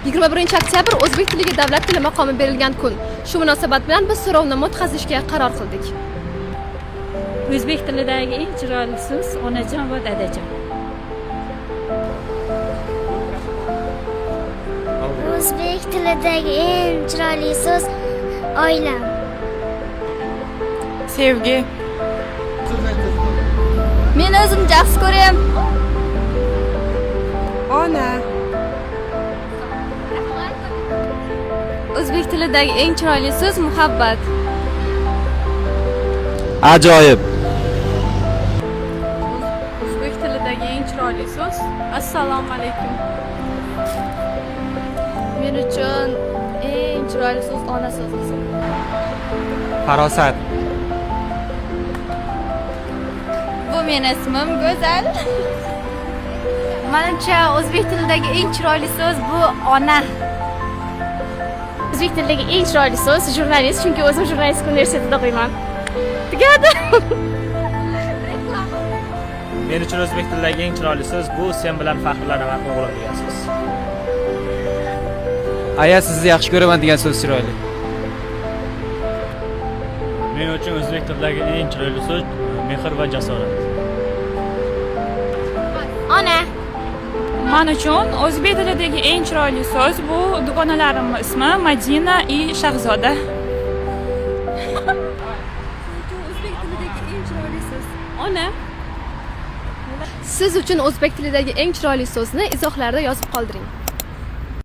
21-oktyabr o'zbek tiliga davlat tili maqomi berilgan kun. Shu munosabat bilan biz so'rovnoma o'tkazishga qaror qildik. O'zbek tilidagi eng chiroyli so'z onajon va dadajon. O'zbek tilidagi eng chiroyli so'z oilam. Sevgi. Men o'zim yaxshi ko'raman. Ona. O'zbek tilidagi eng chiroyli so'z muhabbat. Ajoyib. O'zbek tilidagi eng chiroyli so'z assalomu alaykum. Men uchun eng chiroyli so'z ona so'zi. Farosat. Bu men ismim Go'zal. Menimcha o'zbek tilidagi eng chiroyli so'z bu ona. O'zbek tilidagi eng chiroyli so'z jurnalist, chunki o'zim jurnalistika universitetida o'qiyman. Tugadi. Men uchun o'zbek tilidagi eng chiroyli so'z bu sen bilan faxrlanaman o'g'lim degan so'z. Aya sizni yaxshi ko'raman degan so'z chiroyli. Men uchun o'zbek tilidagi eng chiroyli so'z mehr va jasorat. Ona. Men uchun o'zbek tilidagi eng chiroyli so'z bu dugonalarim ismi Madina и Shahzoda. O'zbek tilidagi eng chiroyli so'z ona. Siz uchun o'zbek tilidagi eng chiroyli so'zni izohlarda yozib qoldiring.